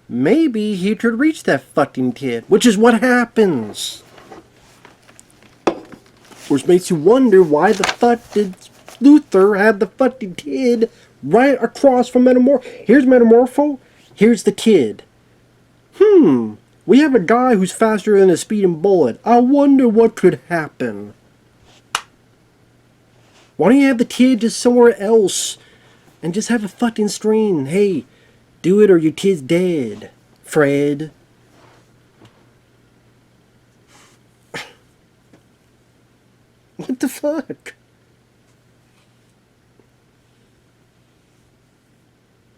maybe he could reach that fucking kid, which is what happens. Which makes you wonder why the fuck did Luthor have the fucking kid right across from Metamorpho? Here's Metamorpho, here's the kid. We have a guy who's faster than a speeding bullet. I wonder what could happen. Why don't you have the kid just somewhere else and just have a fucking screen? Hey, do it or your kid's dead, Fred. What the fuck?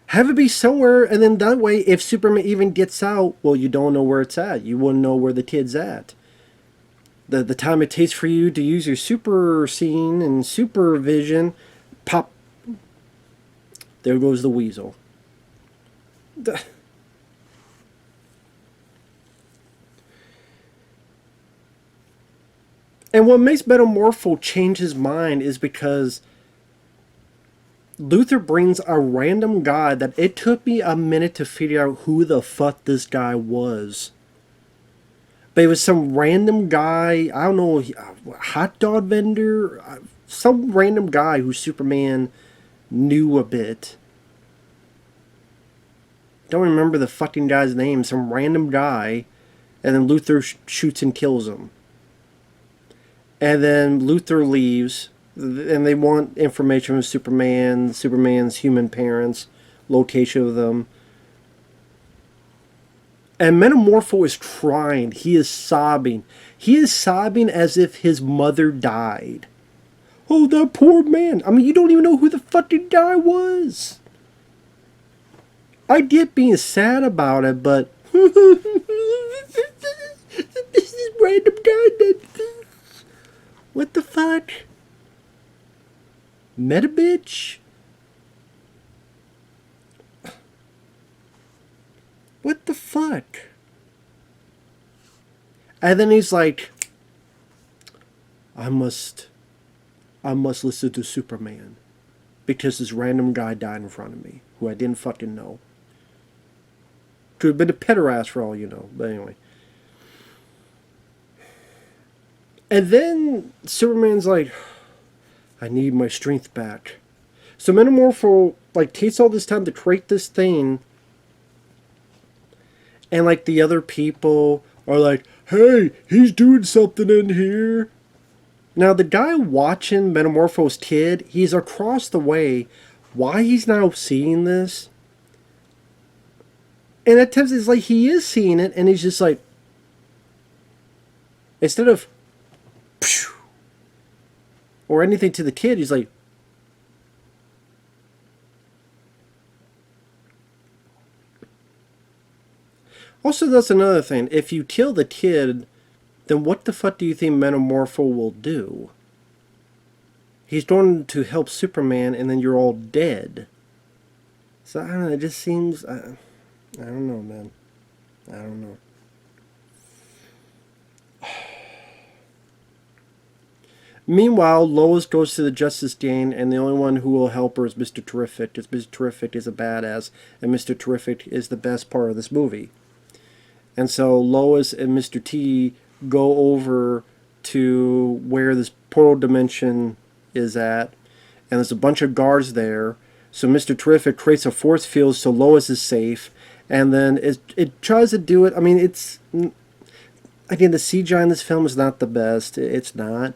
Have it be somewhere, and then that way, if Superman even gets out, well, you don't know where it's at. You wouldn't know where the kid's at. The time it takes for you to use your super scene and supervision, pop. There goes the weasel. And what makes Metamorpho change his mind is because Luthor brings a random guy that it took me a minute to figure out who the fuck this guy was. But it was some random guy, I don't know, a hot dog vendor, some random guy who Superman knew a bit. Don't remember the fucking guy's name, some random guy, and then Luthor shoots and kills him. And then Luthor leaves, and they want information from Superman, Superman's human parents, location of them. And Metamorpho is crying. He is sobbing. He is sobbing as if his mother died. Oh, that poor man. I mean, you don't even know who the fucking guy was. I get being sad about it, but this is random guy. What the fuck? Meta bitch? What the fuck? And then he's like, I must listen to Superman because this random guy died in front of me who I didn't fucking know. Could have been a pederast for all you know, but anyway. And then Superman's like, I need my strength back. So Metamorpho takes all this time to create this thing. And the other people are like, hey, he's doing something in here. Now the guy watching Metamorpho's kid, he's across the way. Why he's now seeing this? And at times it's like he is seeing it, and he's just like, instead of phew, or anything to the kid, he's like, also, that's another thing. If you kill the kid, then what the fuck do you think Metamorpho will do? He's going to help Superman, and then you're all dead. So, I don't know, it just seems... I don't know, man. I don't know. Meanwhile, Lois goes to the Justice Gang, and the only one who will help her is Mr. Terrific, because Mr. Terrific is a badass, and Mr. Terrific is the best part of this movie. And so Lois and Mr. T go over to where this portal dimension is at, and there's a bunch of guards there. So Mr. Terrific creates a force field so Lois is safe, and then it tries to do it. I mean, it's... Again, the CGI in this film is not the best. It's not.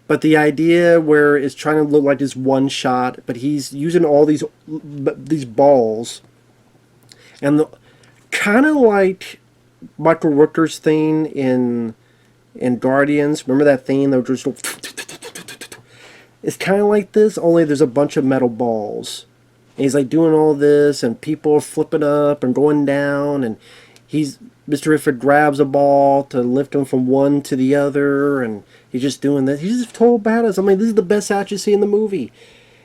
But the idea where it's trying to look like this one shot, but he's using all these balls, and kind of like Michael Rooker's thing in Guardians. Remember that thing that was just... It's kind of like this, only there's a bunch of metal balls. And he's doing all this, and people are flipping up and going down, and he's Mr. Terrific grabs a ball to lift him from one to the other, and he's just doing that. He's just total badass. I mean, this is the best action scene in the movie.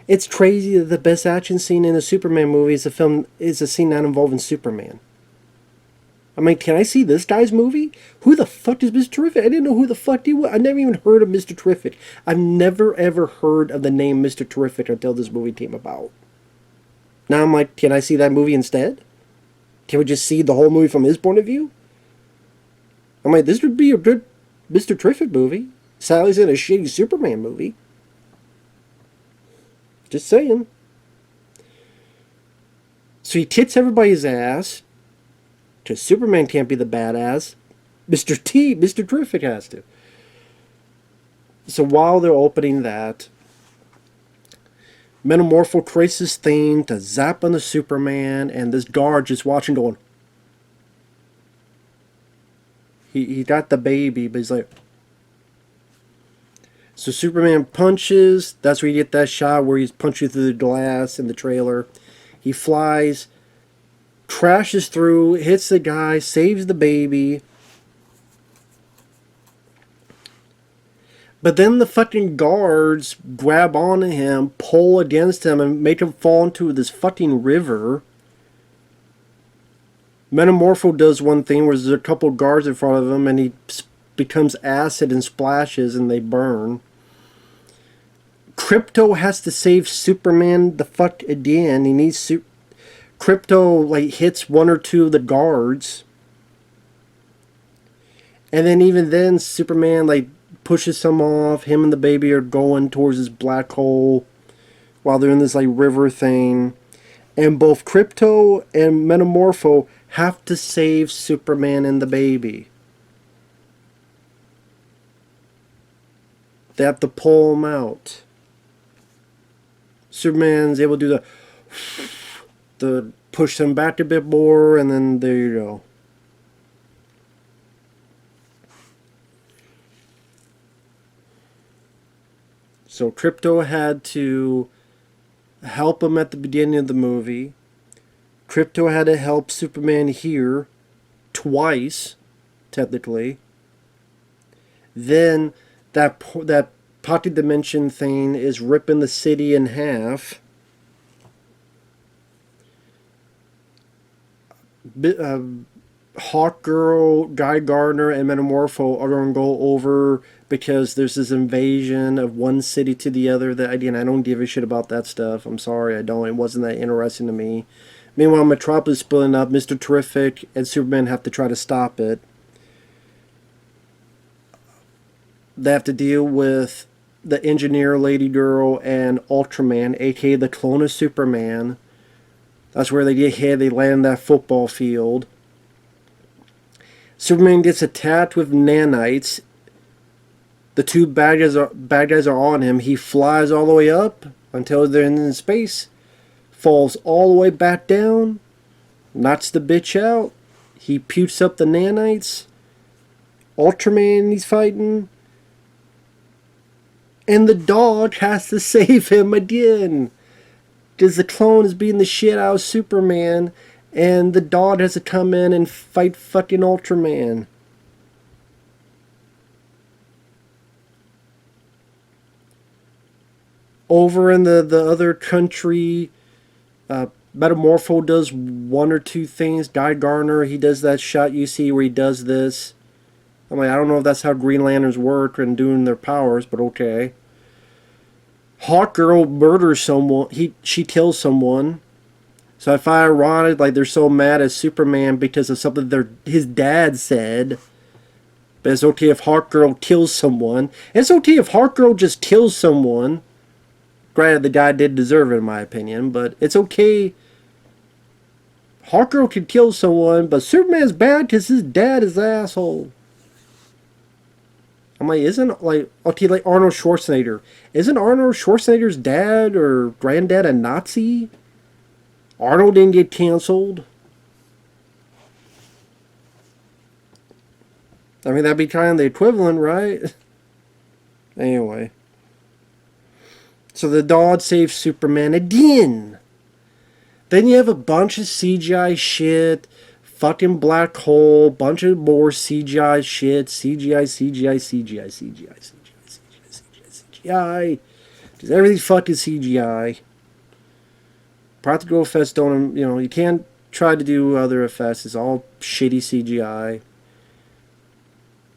It's crazy that the best action scene in a Superman movie is a scene not involving Superman. I mean, can I see this guy's movie? Who the fuck is Mr. Terrific? I didn't know who the fuck he was. I never even heard of Mr. Terrific. I've never ever heard of the name Mr. Terrific until this movie came about. Now I'm like, can I see that movie instead? Can we just see the whole movie from his point of view? I'm like, this would be a good Mr. Terrific movie. Sally's in a shitty Superman movie. Just saying. So he kicks everybody's ass. Because Superman can't be the badass. Mr. Terrific has to. So while they're opening that, Metamorpho creates this thing to zap on the Superman, and this guard just watching going, he got the baby, but he's like, so Superman punches. That's where you get that shot where he's punching through the glass in the trailer. He flies, crashes through, hits the guy, saves the baby. But then the fucking guards grab onto him, pull against him, and make him fall into this fucking river. Metamorpho does one thing where there's a couple guards in front of him, and he becomes acid and splashes, and they burn. Krypto has to save Superman the fuck again. He needs Krypto like hits one or two of the guards, and then even then Superman like pushes him off. Him and the baby are going towards this black hole while they're in this like river thing, and both Krypto and Metamorpho have to save Superman and the baby. They have to pull him out. Superman's able to do the push him back a bit more, and then there you go. So Krypto had to help him at the beginning of the movie. Krypto had to help Superman here twice, technically. Then that pocket dimension thing is ripping the city in half. Hawkgirl, Guy Gardner, and Metamorpho are going to go over because there's this invasion of one city to the other. That again, I don't give a shit about that stuff. I'm sorry, I don't. It wasn't that interesting to me. Meanwhile, Metropolis is splitting up. Mr. Terrific and Superman have to try to stop it. They have to deal with the engineer lady girl and Ultraman, aka the clone of Superman. That's where they get hit. They land in that football field. Superman gets attacked with nanites. The two bad guys are on him. He flies all the way up until they're in space. Falls all the way back down. Knocks the bitch out. He pukes up the nanites. Ultraman he's fighting. And the dog has to save him again. Because the clone is beating the shit out of Superman. And the dog has to come in and fight fucking Ultraman. Over in the other country, Metamorpho does one or two things. Guy Gardner, he does that shot you see where he does this. I'm like, I don't know if that's how Green Lanterns work and doing their powers, but okay. Hawkgirl murders someone. She kills someone. So I find it ironic, like they're so mad at Superman because of something his dad said. But it's okay if Hawkgirl kills someone. And it's okay if Hawkgirl just kills someone. Granted, the guy did deserve it, in my opinion, but it's okay. Hawkgirl can kill someone, but Superman's bad because his dad is an asshole. I'm like, okay, like Arnold Schwarzenegger. Isn't Arnold Schwarzenegger's dad or granddad a Nazi? Arnold didn't get canceled. I mean, that'd be kind of the equivalent, right? Anyway. So the dog saves Superman again. Then you have a bunch of CGI shit. fucking black hole, bunch of more CGI shit, CGI, CGI, CGI, CGI, CGI, CGI, CGI, CGI. Because everything's fucking CGI. Practical effects don't, you can't try to do other effects. It's all shitty CGI.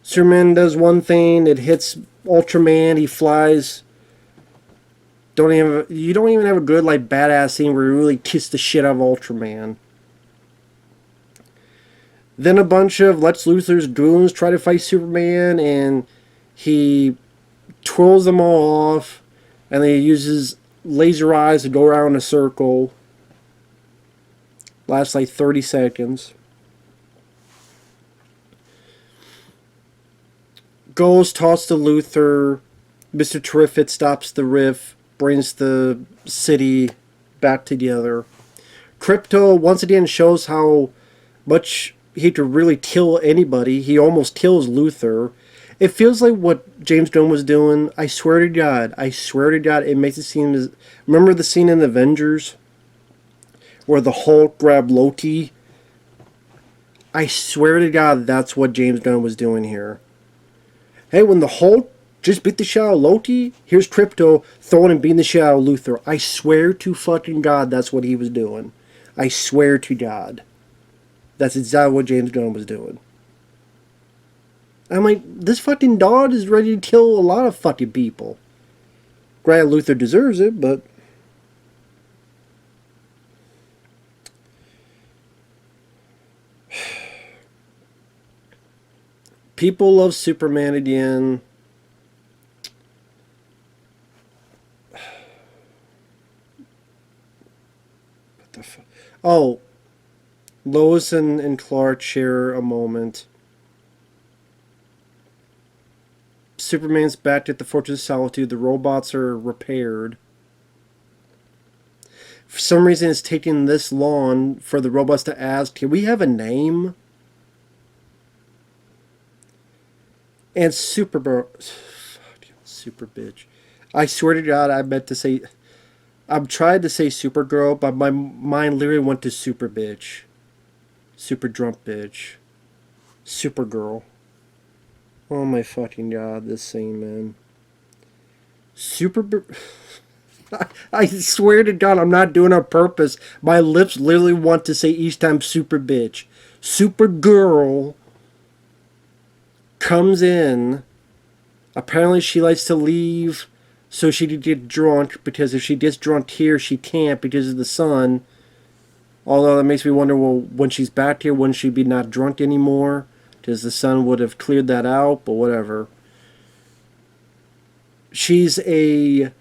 Superman does one thing, it hits Ultraman, he flies. You don't even have a good like badass scene where you really kiss the shit out of Ultraman. Then a bunch of Lex Luthor's goons try to fight Superman, and he twirls them all off, and then he uses laser eyes to go around in a circle. Lasts like 30 seconds. Goes, tossed to Luthor. Mr. Terrific stops the rift, brings the city back together. Krypto once again shows how much he could really kill anybody. He almost kills Luthor. It feels like what James Gunn was doing. I swear to God, it makes it seem as... Remember the scene in Avengers where the Hulk grabbed Loki? I swear to God, that's what James Gunn was doing here. Hey, when the Hulk just beat the shit out of Loki, here's Krypto throwing and beating the shit out of Luthor. I swear to fucking God, that's what he was doing. I swear to God. That's exactly what James Gunn was doing. I'm like, this fucking dog is ready to kill a lot of fucking people. Granted, Luthor deserves it, but... People love Superman again. What the fuck? Oh, Lois and Clark share a moment. Superman's back at the Fortress of Solitude. The robots are repaired. For some reason, it's taking this long for the robots to ask, can we have a name? And Super bitch. I swear to God, I meant to say... I'm trying to say Supergirl, but my mind literally went to Super bitch. Super drunk bitch. Supergirl. Oh my fucking God, this scene, man. I swear to God, I'm not doing it on purpose. My lips literally want to say each time Super bitch. Supergirl comes in. Apparently she likes to leave so she could get drunk, because if she gets drunk here, she can't because of the sun. Although that makes me wonder, well, when she's back here, wouldn't she be not drunk anymore? Because the sun would have cleared that out, but whatever. She's a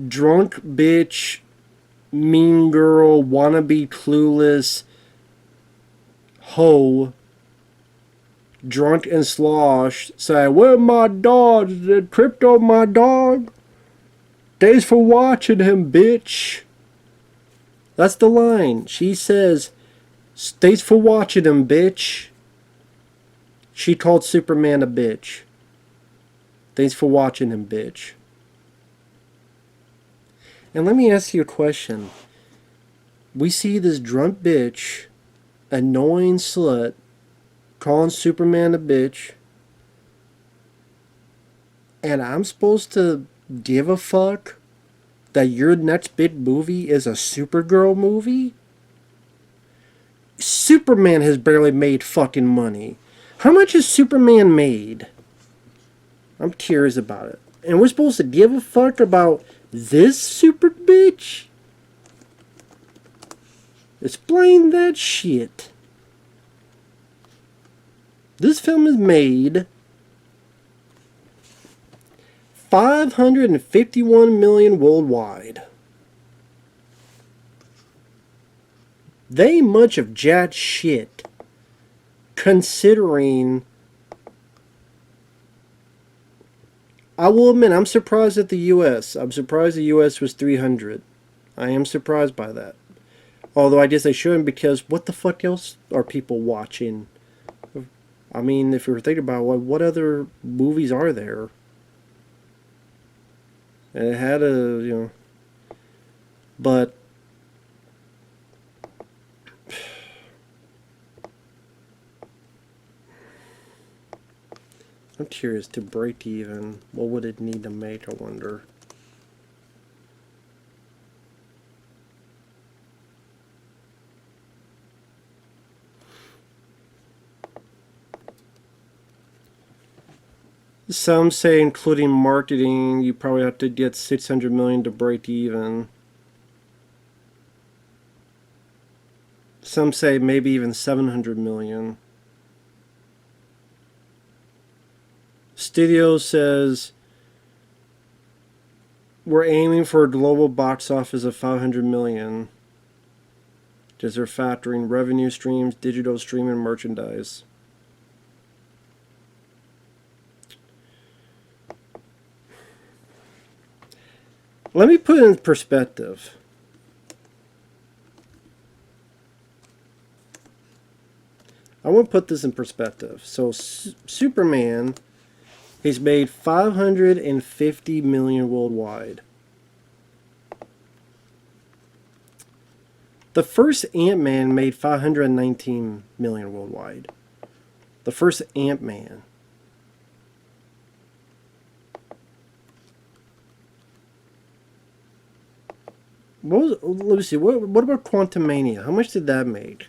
drunk bitch, mean girl, wannabe clueless hoe, drunk and sloshed, say, where my dog? Is it Krypto my dog? Thanks for watching him, bitch. That's the line. She says, thanks for watching him, bitch. She called Superman a bitch. Thanks for watching him, bitch. And let me ask you a question. We see this drunk bitch, annoying slut, calling Superman a bitch, and I'm supposed to give a fuck that your next big movie is a Supergirl movie? Superman has barely made fucking money. How much has Superman made? I'm curious about it. And we're supposed to give a fuck about this super bitch? Explain that shit. This film is made $551 million worldwide. They ain't much of jack shit, considering... I will admit, I'm surprised at the U.S. I'm surprised the U.S. was 300. I am surprised by that. Although I guess I shouldn't, because what the fuck else are people watching? I mean, if you're thinking about it, what other movies are there? And it had a, But I'm curious, to break even, what would it need to make, I wonder? Some say, including marketing, you probably have to get 600 million to break even. Some say maybe even 700 million. Studio says we're aiming for a global box office of 500 million. Because they're factoring revenue streams, digital streaming, merchandise. Let me put it in perspective. I want to put this in perspective. So Superman, he's made 550 million worldwide. The first Ant-Man made 519 million worldwide. The first Ant-Man. Let me see. What about Quantumania? How much did that make?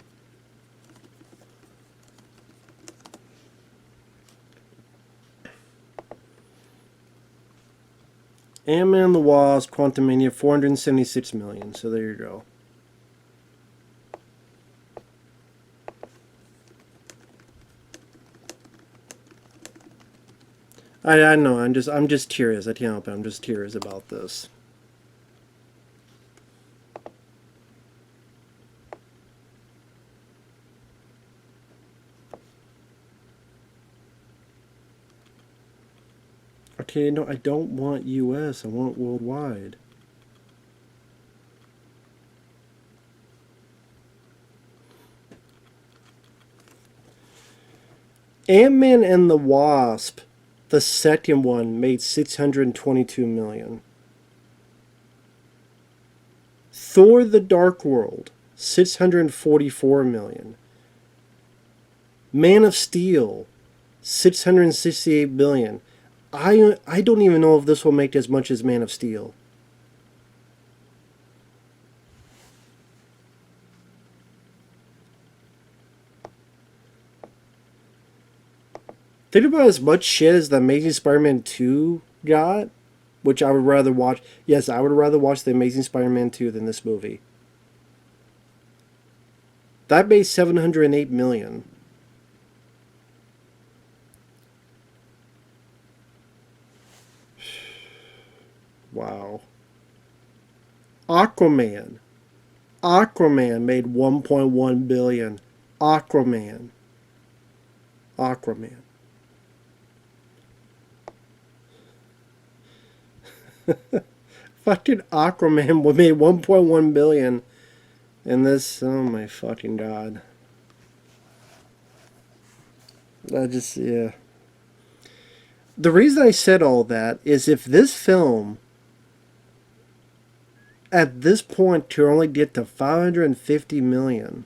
Ant-Man and the Wasp, Quantumania, 476 million. So there you go. I know. I'm just curious. I can't help it. I'm just curious about this. Okay, no, I don't want US. I want worldwide. Ant-Man and the Wasp, the second one, made 622 million. Thor: The Dark World, 644 million. Man of Steel, 668 million. I don't even know if this will make as much as Man of Steel. Think about as much shit as the Amazing Spider-Man 2 got, which I would rather watch. Yes, I would rather watch The Amazing Spider-Man 2 than this movie. That made 708 million. Wow. Aquaman. Aquaman made 1.1 billion. Aquaman. Aquaman. Fucking Aquaman made 1.1 billion. And this, oh my fucking god. Yeah. The reason I said all that is if this film at this point to only get to 550 million,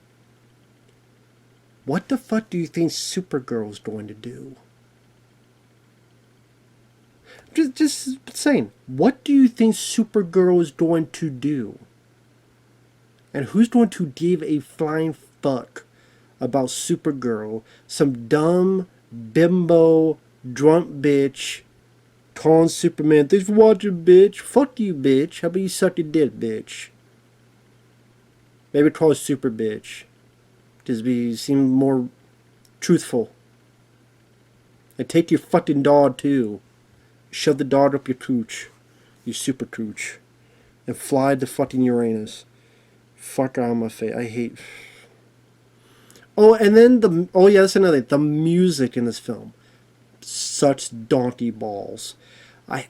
what the fuck do you think Supergirl's going to do? Just saying, what do you think Supergirl is going to do? And who's going to give a flying fuck about Supergirl? Some dumb, bimbo, drunk bitch calling Superman, thanks for watching, bitch. Fuck you, bitch. How about you suck your dick, bitch? Maybe call her Super Bitch. Just seem more truthful. And take your fucking dog, too. Shove the dog up your cooch. You super cooch. And fly to fucking Uranus. Fuck out of my face. I hate... Oh, and then oh yeah, that's another thing. The music in this film. Such donkey balls.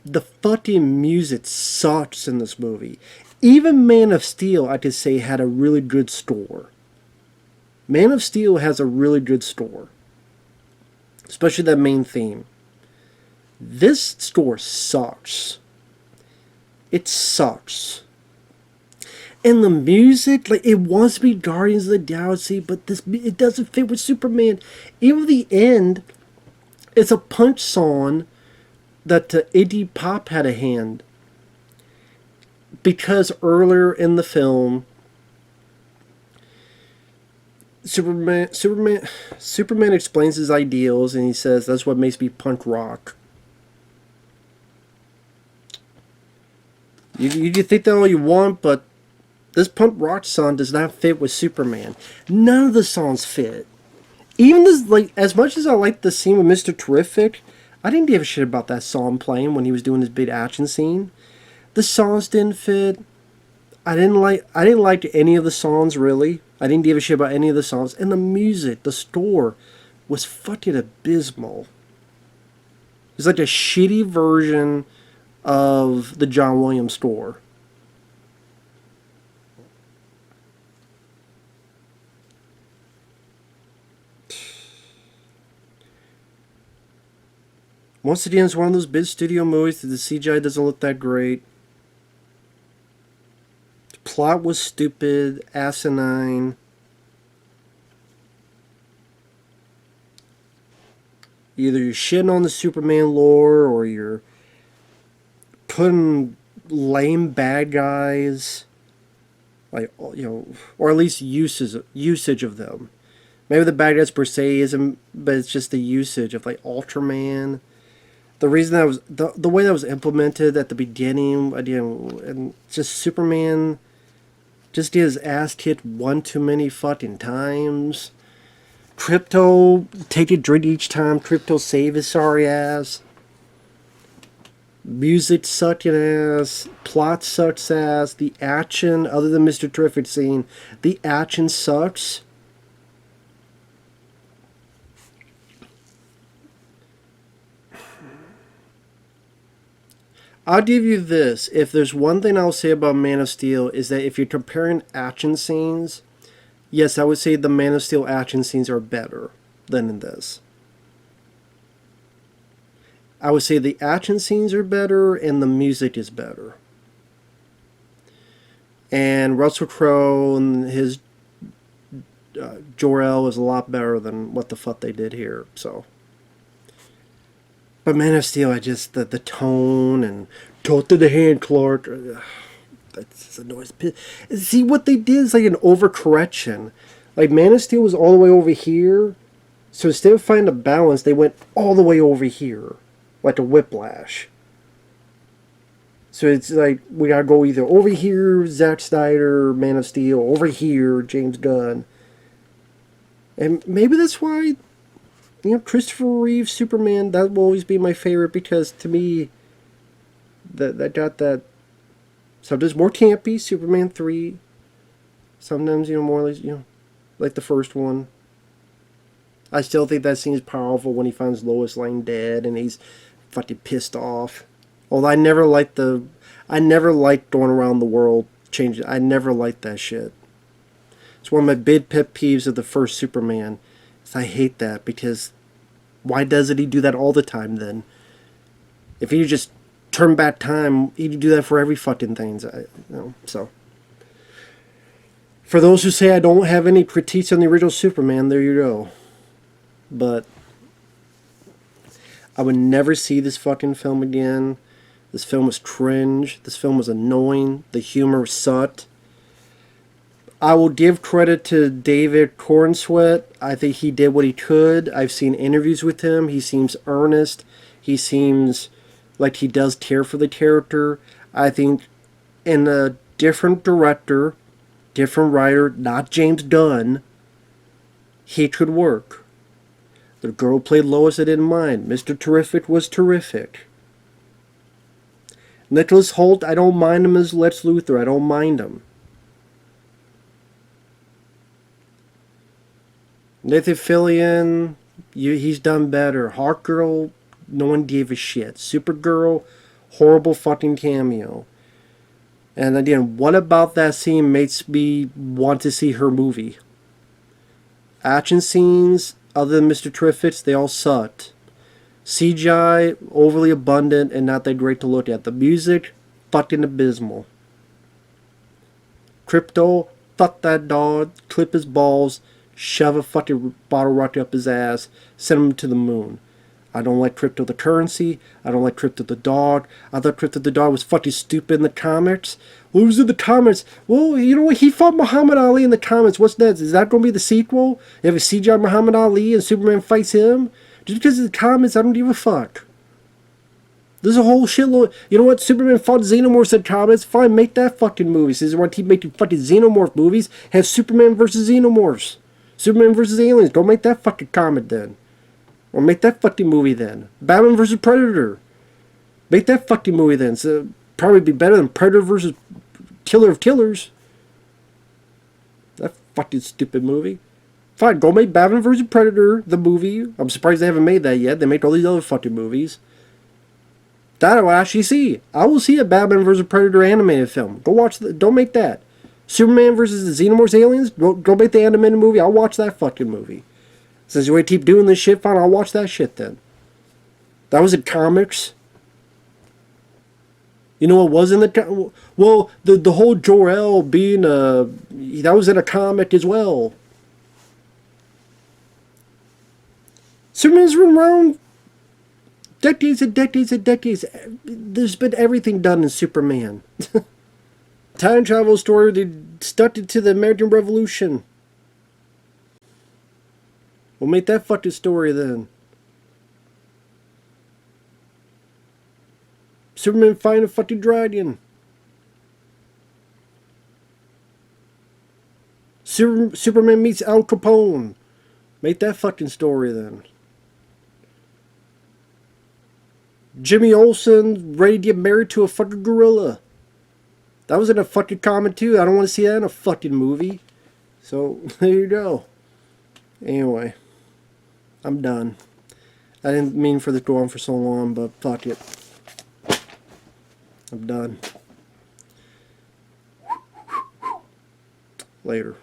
The fucking music sucks in this movie. Even Man of Steel, I could say, had a really good score. Man of Steel has a really good score. Especially that main theme. This score sucks. It sucks. And the music, like, it wants to be Guardians of the Galaxy, but it doesn't fit with Superman. Even the end, It's a punch song that Iggy Pop had a hand, because earlier in the film, Superman explains his ideals, and he says that's what makes me punk rock. You can think that all you want, but this punk rock song does not fit with Superman. None of the songs fit. Even this, like, as much as I like the scene with Mr. Terrific, I didn't give a shit about that song playing when he was doing his big action scene. The songs didn't fit. I didn't like any of the songs, really. I didn't give a shit about any of the songs. And the music, the score, was fucking abysmal. It's like a shitty version of the John Williams score. Once again, it's one of those big studio movies that the CGI doesn't look that great. The plot was stupid, asinine. Either you're shitting on the Superman lore, or you're putting lame bad guys, like, you know, or at least usage of them. Maybe the bad guys per se isn't, but it's just the usage of, like, Ultraman. The reason that was the way that was implemented at the beginning, and just Superman just get his ass kicked one too many fucking times. Krypto take a drink each time. Krypto save his sorry ass. Music sucking ass. Plot sucks ass. The action, other than Mr. Terrific scene, the action sucks. I'll give you this. If there's one thing I'll say about Man of Steel, is that if you're comparing action scenes, yes, I would say the Man of Steel action scenes are better than in this. I would say the action scenes are better and the music is better. And Russell Crowe and his Jor-El is a lot better than what the fuck they did here. So, but Man of Steel, I just the tone and talk to the hand, Clark. That's a noise. See, what they did is like an overcorrection. Like, Man of Steel was all the way over here, so instead of finding a balance, they went all the way over here, like a whiplash. So it's like, we gotta go either over here, Zack Snyder, Man of Steel, over here, James Gunn. And maybe that's why, you know, Christopher Reeve Superman, that will always be my favorite, because to me, that got that. Sometimes more campy, Superman 3. Sometimes, you know, more like, you know, like the first one. I still think that scene is powerful when he finds Lois laying dead and he's fucking pissed off. Although I never liked going around the world changing. I never liked that shit. It's one of my big pet peeves of the first Superman. I hate that, because why doesn't he do that all the time then? If he just turn back time, he'd do that for every fucking thing. So, for those who say I don't have any critiques on the original Superman, there you go. But I would never see this fucking film again. This film was cringe. This film was annoying. The humor sucked. I will give credit to David Corenswet. I think he did what he could. I've seen interviews with him. He seems earnest. He seems like he does care for the character. I think in a different director, different writer, not James Gunn, he could work. The girl who played Lois, I didn't mind. Mr. Terrific was terrific. Nicholas Hoult, I don't mind him as Lex Luthor. I don't mind him. Nathan Fillion, he's done better. Hawkgirl, no one gave a shit. Supergirl, horrible fucking cameo. And again, what about that scene makes me want to see her movie? Action scenes, other than Mr. Terrific's, they all sucked. CGI, overly abundant and not that great to look at. The music, fucking abysmal. Krypto, fuck that dog, clip his balls, shove a fucking bottle rocket up his ass, send him to the moon. I don't like Krypto the currency. I don't like Krypto the dog. I thought Krypto the dog was fucking stupid in the comics. What was in the comics? Well, you know what? He fought Muhammad Ali in the comics. What's next? Is that going to be the sequel? You have a CGI Muhammad Ali and Superman fights him? Just because of the comics, I don't give a fuck. There's a whole shitload. You know what? Superman fought Xenomorphs in comics. Fine, make that fucking movie. Since you want to keep making fucking Xenomorph movies, have Superman versus Xenomorphs. Superman versus aliens. Go make that fucking comic then. Or make that fucking movie then. Batman versus Predator. Make that fucking movie then. So probably be better than Predator versus Killer of Killers. That fucking stupid movie. Fine, go make Batman versus Predator, the movie. I'm surprised they haven't made that yet. They make all these other fucking movies. That I will actually see. I will see a Batman versus Predator animated film. Go watch the. Don't make that. Superman versus the Xenomorphs aliens. Go make the animated movie. I'll watch that fucking movie. Since you want to keep doing this shit, fine. I'll watch that shit then. That was in comics. You know what was in the well the whole Jor-El being that was in a comic as well. Superman's been around decades and decades and decades. There's been everything done in Superman. Time travel story, they stuck it to the American Revolution. We'll make that fucking story then. Superman fighting a fucking dragon. Superman meets Al Capone. Make that fucking story then. Jimmy Olsen ready to get married to a fucking gorilla. That was in a fucking comic too. I don't want to see that in a fucking movie. So, there you go. Anyway. I'm done. I didn't mean for this to go on for so long, but fuck it. I'm done. Later.